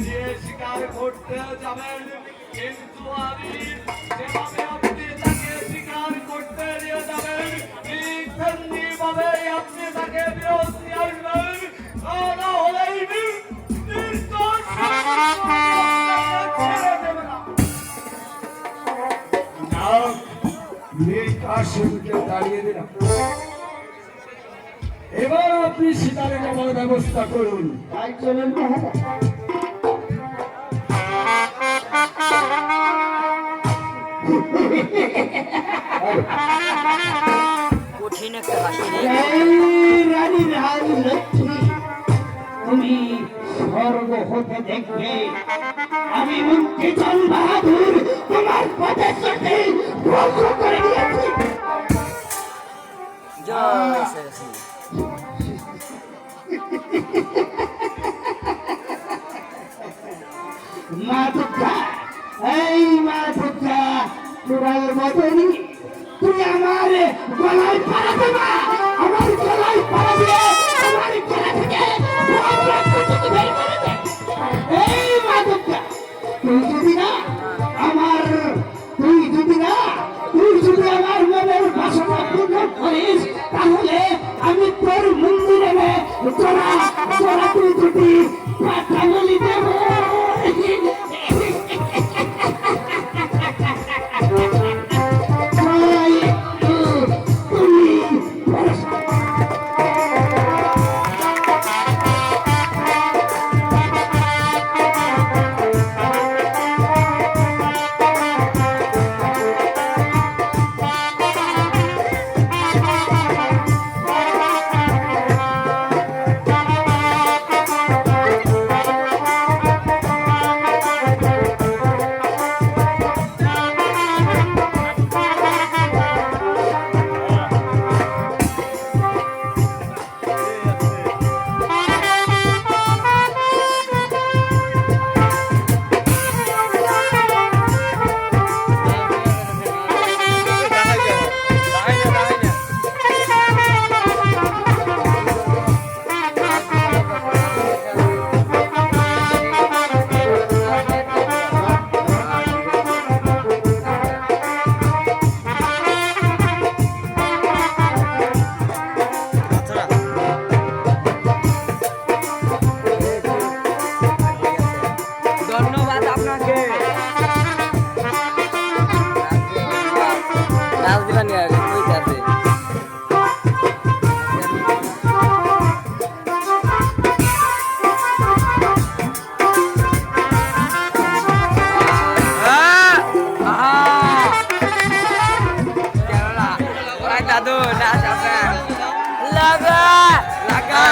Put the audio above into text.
দিয়ে শিকার করতে যাবেন, কিন্তু আমি যেভাবে আপনি তাকে শিকার করতে নিয়ে যাবেন ঠিক তেমনি ভাবে আপনি তাকে ফেরত নিয়ে আসবেন, না হলেই নির্দোষ ছেড়ে দেবে না। কাশিমকে দাঁড়িয়ে দিলাম। এবার আপনি শিকারে যাওয়ার ব্যবস্থা করুন। তাই চলেন মহারাজ। কঠিন একটা হাসি রানী রানী লক্ষ্মী, তুমি স্বর্গ হতে দেখবে আমি মন্ত্রী চল বাহাদুর তোমার পদের সাথে ধ্বংস করে দিয়েছি। জয় শ্রী মা দুর্গা, এই মা দুর্গা, তোরার মতনই তুই আমার গলায় পাড়া দেবা, আমার গলায় পাড়া দিয়ে আমার গলা থেকে রক্ত বের করে দে। এই মা দুর্গা, তুই যদি না আমার মনের বাসনা পূর্ণ করিস, তাহলে আমি তোর মন্দিরে তোরা তুই যদি কথা বলি দেব। ধন্যবাদ আপনাকে। নাচ দিবা নিয়ে কইতাছে দাদু নাচ আছে লাগা লাগা